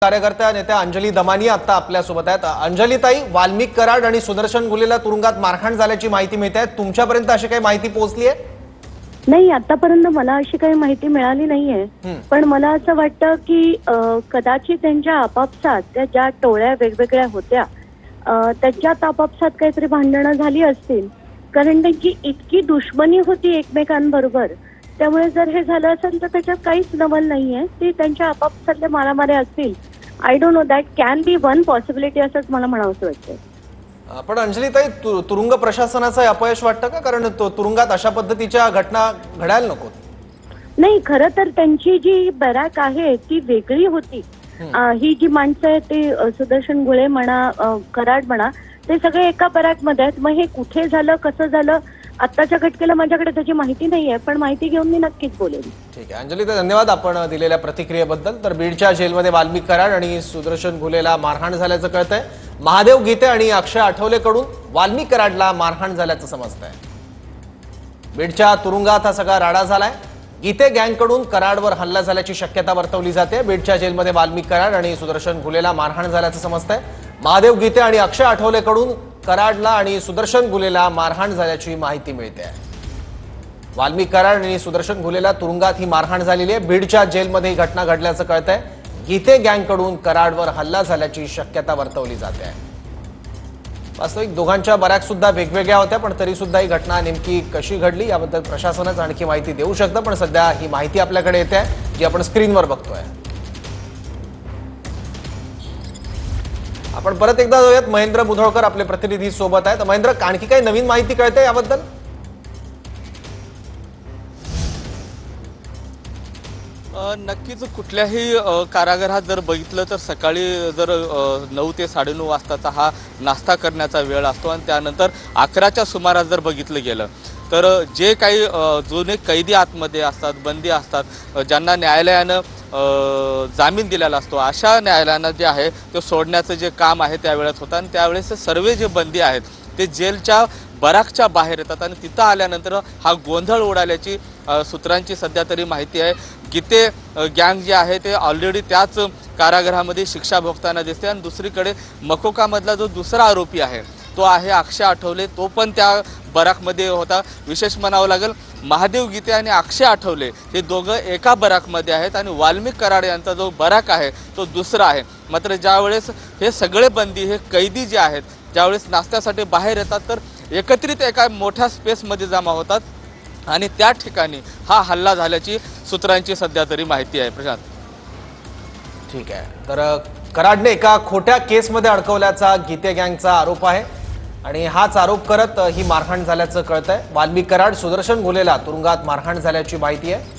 कार्यकर्त्या नेत्या अंजली दमानी आता आपल्या सोबत आहेत। अंजली ताई, वाल्मिक कराड आणि सुदर्शन गुलेला तुरुंगात मारहाण झाल्याची माहिती मिळते, तुमच्यापर्यंत अशी काही माहिती पोहोचली आहे? नाही, आतापर्यंत मला अशी काही माहिती मिळाली नाहीये, पण मला असं वाटतं की कदाचित त्यांच्या आपापसात त्या ज्या टोळ्या वेगवेगळ्या होत्या त्याच्यात आपापसात काहीतरी भांडणं झाली असतील, कारण त्यांची इतकी दुश्मनी होती एकमेकांबरोबर। त्यामुळे जर हे झालं असेल तर त्याच्यात काहीच नवल नाहीये, ते त्यांच्या आपापसातले मारामारी असतील। I don't know, that can be one possibility असंच मला म्हणावंसं वाटतं। पण अंजली ताई, तुरुंग प्रशासनाचं अपयश वाटतं का? कारण तुरुंगात अशा पद्धतीच्या घटना घडायला नको। नाही, खरं तर त्यांची जी बॅरॅक आहे ती वेगळी होती। ही जी माणसं आहेत ते सुदर्शन गुळे म्हणा, कराड म्हणा, ते सगळे एका बॅरॅकमध्ये आहेत। मग हे कुठे झालं, कसं झालं, आत्ताच्या घटनेला माझ्याकडे त्याची माहिती नाहीये, पण माहिती घेऊन मी नक्कीच बोलेन। ठीक आहे अंजली ताई, धन्यवाद आपण दिलेल्या प्रतिक्रियेबद्दल। तर बीडच्या जेलमध्ये वाल्मिक कराड आणि सुदर्शन गुलेला मारहाण झाल्याचं कळतंय। महादेव गीते आणि अक्षय आठवलेकडून वाल्मिक कराडला मारहाण झाल्याचं समजतंय। बीडच्या तुरुंगात हा सगळा राडा झालाय। गीते गँगकडून कराडवर हल्ला झाल्याची शक्यता वर्तवली जाते। बीडच्या जेलमध्ये वाल्मिक कराड आणि सुदर्शन गुलेला मारहाण झाल्याचं समजतंय। महादेव गीते आणि अक्षय आठवलेकडून कराडला आणि सुदर्शन गुलेला मारहाण झाल्याची माहिती मिळते आहे। वाल्मिक कराड आणि सुदर्शन गुलेला तुरुंगात ही मारहाण झालेली आहे। बीडच्या जेलमध्ये ही घटना घडल्याचं कळतंय। गीते गँगकडून कराडवर हल्ला झाल्याची शक्यता वर्तवली जाते आहे। वास्तविक दोघांच्या बॅरॅक सुद्धा वेगवेगळ्या होत्या, पण तरी सुद्धा ही घटना नेमकी कशी घडली याबद्दल प्रशासनच आणखी माहिती देऊ शकतं। पण सध्या ही माहिती आपल्याकडे येते आहे, जी आपण स्क्रीनवर बघतोय। आपण परत एकदा जाऊयात, महेंद्र मुधोळकर आपले प्रतिनिधी सोबत आहेत। महेंद्र, आणखी काही नवीन माहिती कळते याबद्दल? नक्कीच कुठल्याही कारागृहात जर बघितलं तर सकाळी जर 9 ते 9:30 वाजताचा हा नाश्ता करण्याचा वेळ असतो आणि त्यानंतर 11च्या सुमारास जर बघितलं गेलं तर जे काही जुने कैदी आतमध्ये असतात, बंदी असतात, ज्यांना न्यायालयानं जामीन दिलेला असतो, अशा न्यायालयानं जे आहे ते सोडण्याचं जे काम आहे त्यावेळेस होतं आणि त्यावेळेस सर्व जे बंदी आहेत ते जेलच्या बराकच्या बाहेर येतात आणि तिथं आल्यानंतर हा गोंधळ उडाल्याची सूत्रांची सध्या तरी माहिती आहे। गीते गँग जे आहे ते ऑलरेडी त्याच कारागृहामध्ये शिक्षा भोगताना दिसते आणि दुसरीकडे मकोकामधला जो दुसरा आरोपी आहे तो आहे अक्षय आठवले, तो पण त्या बराकमध्ये होता। विशेष म्हणावं लागेल, महादेव गीते आणि अक्षय आठवले हे दोघं एका बराकमध्ये आहेत आणि वाल्मिक कराड यांचा जो बराक आहे तो दुसरा आहे। मात्र ज्यावेळेस हे सगळे बंदी, हे कैदी जे आहेत, ज्यावेळेस नाश्त्यासाठी बाहेर येतात तर एकत्रित एका मोठ्या स्पेसमध्ये जमा होतात आणि त्या ठिकाणी हा हल्ला झाल्याची सूत्रांची सध्या तरी माहिती आहे। प्रशांत, ठीक आहे। तर कराडने एका खोट्या केसमध्ये अडकवल्याचा गीते गँगचा आरोप आहे आणि हाच आरोप करत ही मारहाण झाल्याचं कळतंय। वाल्मिक कराड, सुदर्शन गुलेला तुरुंगात मारहाण झाल्याची माहिती आहे।